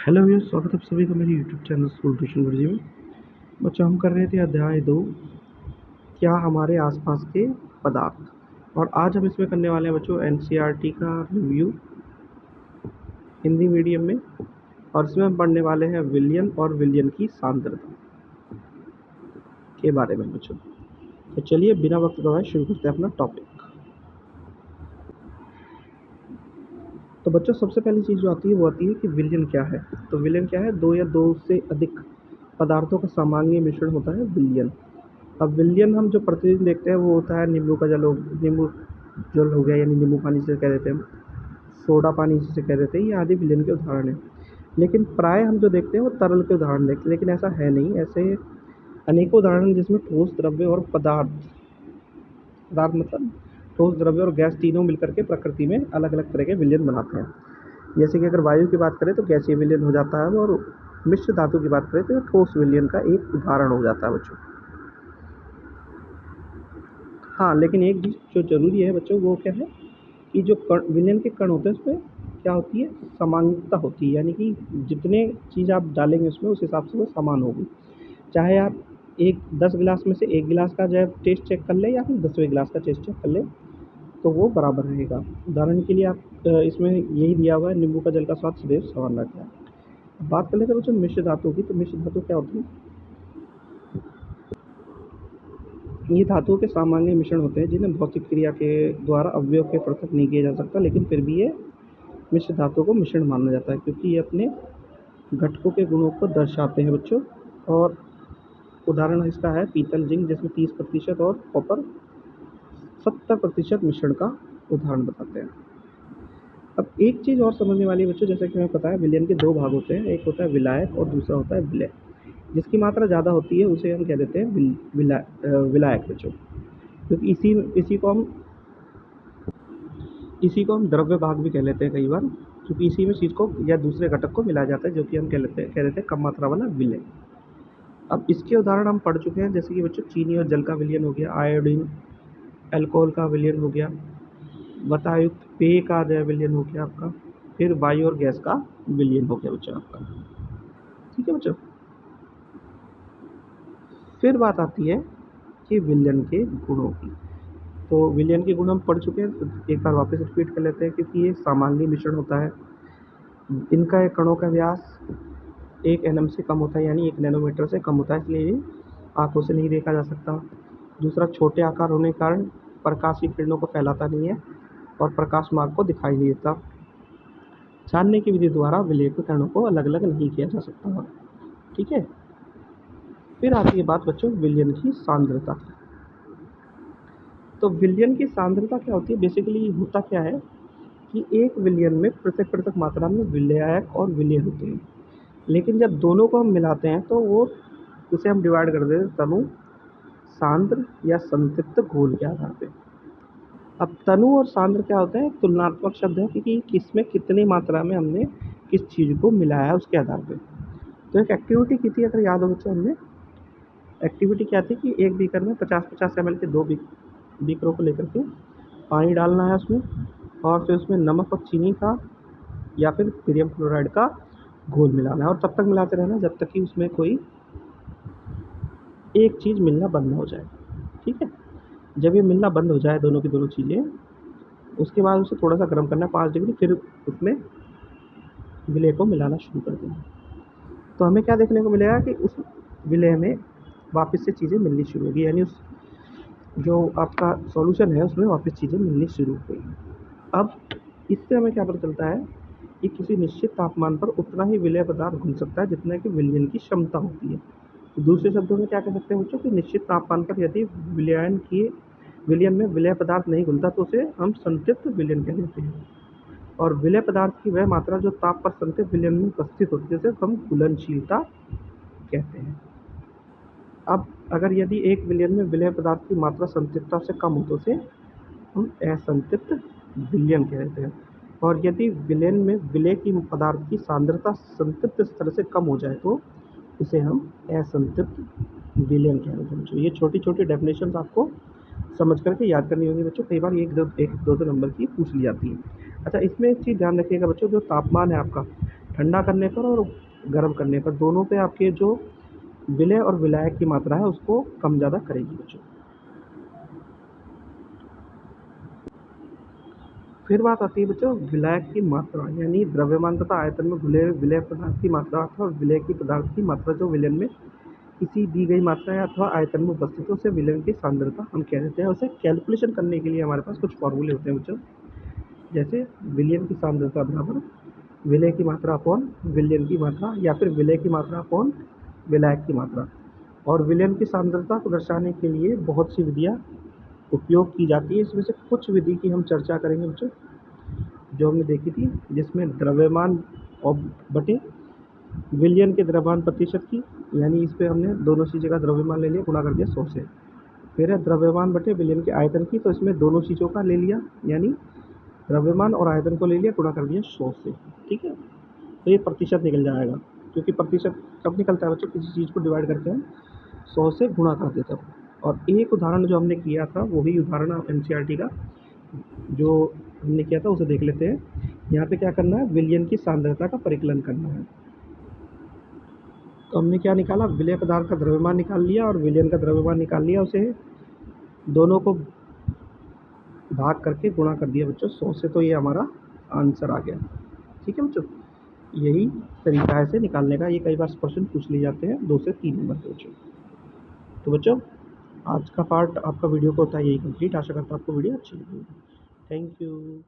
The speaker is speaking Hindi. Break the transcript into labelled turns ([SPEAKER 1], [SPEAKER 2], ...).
[SPEAKER 1] हेलो व्यूअर्स, स्वागत है आप सभी का मेरे यूट्यूब चैनल स्कूल ट्यूशन गुरुजी में। बच्चों, हम कर रहे थे अध्याय 2, क्या हमारे आसपास के पदार्थ। और आज हम इसमें करने वाले हैं बच्चों एनसीईआरटी का रिव्यू हिंदी मीडियम में। और इसमें हम पढ़ने वाले हैं विलयन और विलयन की सांद्रता के बारे में बच्चों। तो चलिए बिना वक्त गवाए शुरू करते हैं अपना टॉपिक। तो बच्चों, सबसे पहली चीज़ जो आती है वो आती है कि विलयन क्या है। तो विलयन क्या है? दो या दो से अधिक पदार्थों का सामान्य मिश्रण होता है विलयन। अब विलयन हम जो प्रतिदिन देखते हैं वो होता है नींबू का जल नींबू जल हो गया, यानी नींबू पानी जिसे कह देते हैं हम, सोडा पानी जिसे कह देते हैं, ये आदि विलयन के उदाहरण हैं। लेकिन प्राय हम जो देखते हैं वो तरल के उदाहरण देखते हैं, लेकिन ऐसा है नहीं। ऐसे अनेकों उदाहरण हैं जिसमें ठोस द्रव्य और पदार्थ पदार्थ मतलब ठोस द्रव्य और गैस तीनों मिलकर के प्रकृति में अलग अलग तरह के विलयन बनाते हैं। जैसे कि अगर वायु की बात करें तो गैसीय विलयन हो जाता है, और मिश्र धातु की बात करें तो ये ठोस विलयन का एक उदाहरण हो जाता है बच्चों। हाँ, लेकिन एक चीज़ जो ज़रूरी है बच्चों वो क्या है कि जो कण विलयन के कण होते हैं उसमें क्या होती है, समानता होती है। यानी कि जितने चीज़ आप डालेंगे उसमें उस हिसाब से वो समान होगी। चाहे आप एक 10 गिलास में से 1 गिलास का जो है टेस्ट चेक कर लें या फिर 10वें गिलास का टेस्ट चेक कर लें तो वो बराबर रहेगा। उदाहरण के लिए आप इसमें यही दिया हुआ है, नींबू का जल का स्वाद सदैव समान रहता है। अब बात कर लेते हैं बच्चों मिश्र धातु की। तो मिश्र धातु क्या होती है? ये धातुओं के सामान्य मिश्रण होते हैं जिन्हें भौतिक क्रिया के द्वारा अवयव के पृथक नहीं किया जा सकता, लेकिन फिर भी ये मिश्र धातुओं को मिश्रण माना जाता है क्योंकि ये अपने घटकों के गुणों को दर्शाते हैं बच्चों। और उदाहरण इसका है पीतल जिंक, जिसमें 30% और कॉपर 70% मिश्रण का उदाहरण बताते हैं। अब एक चीज़ और समझने वाली है बच्चों, जैसे कि हमें पता है विलयन के दो भाग होते हैं, एक होता है विलायक और दूसरा होता है विलय। जिसकी मात्रा ज़्यादा होती है उसे हम कह देते हैं विलायक बच्चों, क्योंकि इसी को हम द्रव्य भाग भी कह लेते हैं कई बार, क्योंकि इसी में चीज़ को या दूसरे घटक को मिलाया जाता है, जो कि हम कह देते हैं कम मात्रा वाला विलय। अब इसके उदाहरण हम पढ़ चुके हैं, जैसे कि बच्चों चीनी और जल का विलयन हो गया, आयोडीन अल्कोहल का विलयन हो गया, बतायुक्त पेय का जो विलयन हो गया आपका, फिर वायु और गैस का विलयन हो गया बच्चों आपका। ठीक है बच्चों, फिर बात आती है कि विलयन के गुणों की। तो विलयन के गुण हम पढ़ चुके हैं, तो एक बार वापस रिपीट कर लेते हैं। क्योंकि ये सामान्य मिश्रण होता है, इनका कणों का व्यास 1 nm से कम होता है, यानी 1 नैनोमीटर से कम होता है, इसलिए ये आंखों से नहीं देखा जा सकता। दूसरा, छोटे आकार होने के कारण प्रकाश की किरणों को फैलाता नहीं है और प्रकाश मार्ग को दिखाई नहीं देता। छानने की विधि द्वारा विलय के कणों को अलग अलग नहीं किया जा सकता। ठीक है, फिर आती है बात बच्चों विलयन की सांद्रता की। तो विलयन की सांद्रता क्या होती है? बेसिकली होता क्या है कि एक विलयन में पृथक पृथक मात्रा में विलयायक और विलय होते हैं, लेकिन जब दोनों को हम मिलाते हैं तो वो उसे हम डिवाइड कर देते हैं तनु, सांद्र या संतृप्त घोल के आधार पे। अब तनु और सांद्र क्या होता है? तुलनात्मक शब्द है, क्योंकि किसमें कितनी मात्रा में हमने किस चीज़ को मिलाया है उसके आधार पे। तो एक एक्टिविटी की थी, अगर याद हो बच्चों, हमने एक्टिविटी क्या थी कि एक बीकर में 50-50 ml के 2 बीकरों को लेकर के पानी डालना है उसमें, और फिर उसमें नमक और चीनी का या फिर बेरियम क्लोराइड का घोल मिलाना है, और तब तक मिलाते रहना जब तक कि उसमें कोई एक चीज़ मिलना बंद ना हो जाए। ठीक है, जब ये मिलना बंद हो जाए दोनों की दोनों चीज़ें, उसके बाद उसे थोड़ा सा गर्म करना है 5 डिग्री, फिर उसमें विलय को मिलाना शुरू कर देना। तो हमें क्या देखने को मिलेगा कि उस विलय में वापस से चीज़ें मिलनी शुरू होगी, यानी उस जो आपका सॉल्यूशन है उसमें वापस चीज़ें मिलनी शुरू हो गई। अब इससे हमें क्या पता चलता है कि किसी निश्चित तापमान पर उतना ही विलय पदार्थ घुल सकता है जितना कि विलयन की क्षमता होती है। तो दूसरे शब्दों में क्या कह सकते हैं बच्चों कि निश्चित तापमान पर यदि विलयन में विलय पदार्थ नहीं घुलता तो उसे हम संतृप्त विलयन कह देते हैं, और विलय पदार्थ की वह मात्रा जो ताप पर संतृप्त विलयन में उपस्थित होती है उसे हम घुलनशीलता कहते हैं। अब अगर यदि एक विलयन में विलय पदार्थ की मात्रा संतृप्तता से कम हो तो उसे हम असंतृप्त विलयन कहते हैं, और यदि विलयन में विलय की पदार्थ की सांद्रता संतृप्त स्तर से कम हो जाए तो इसे हम असंतृप्त विलयन कहते हैं बच्चों। ये छोटी छोटी डेफिनेशंस आपको समझ करके याद करनी होगी बच्चों, कई बार एक दो नंबर की पूछ ली जाती है। अच्छा, इसमें एक चीज़ ध्यान रखिएगा बच्चों, जो तापमान है आपका, ठंडा करने पर और गर्म करने पर दोनों पे आपके जो विलय और विलायक की मात्रा है उसको कम ज़्यादा करेगी बच्चों। फिर बात आती है बच्चों विलायक की मात्रा, यानी द्रव्यमान तथा आयतन में घुले हुए विलय पदार्थ की मात्रा अथवा विलय की पदार्थ की मात्रा जो विलयन में किसी दी गई मात्रा या अथवा आयतन में उपस्थित है उसे विलयन की सांद्रता हम कह देते हैं। उसे कैलकुलेशन करने के लिए हमारे पास कुछ फॉर्मूले होते हैं बच्चों, जैसे विलयन की सांद्रता बराबर विलय की मात्रा अपॉन विलयन की मात्रा, या फिर विलय की मात्रा अपॉन विलायक की मात्रा। और विलयन की सांद्रता को दर्शाने के लिए बहुत सी विधियाँ उपयोग की जाती है। इसमें से कुछ विधि की हम चर्चा करेंगे बच्चों जो हमने देखी थी, जिसमें द्रव्यमान और बटे विलयन के द्रव्यमान प्रतिशत की, यानी इस पे हमने दोनों चीज़ों का द्रव्यमान ले लिया, गुणा कर दिया 100 से। फिर है द्रव्यमान बटे विलयन के आयतन की, तो इसमें दोनों चीज़ों का ले लिया, यानी द्रव्यमान और आयतन को ले लिया, गुणा कर दिया 100 से। ठीक है, तो ये प्रतिशत निकल जाएगा, क्योंकि प्रतिशत कब निकलता है बच्चों, किसी चीज़ को डिवाइड करके हम 100 से गुणा कर देते हैं। और एक उदाहरण जो हमने किया था वही उदाहरण एनसीईआरटी का जो हमने किया था उसे देख लेते हैं। यहाँ पे क्या करना है, विलयन की सांद्रता का परिकलन करना है। तो हमने क्या निकाला, विलय पदार्थ का द्रव्यमान निकाल लिया और विलयन का द्रव्यमान निकाल लिया, उसे दोनों को भाग करके गुणा कर दिया बच्चों 100 से, तो ये हमारा आंसर आ गया। ठीक है बच्चों, यही तरीका है इसे निकालने का। ये कई बार क्वेश्चन पूछ लिए जाते हैं 2 से 3 नंबर के बच्चों। तो बच्चों आज का पार्ट आपका वीडियो को होता है यही कंप्लीट। आशा करता हूँ आपको वीडियो अच्छी लगी। Thank you.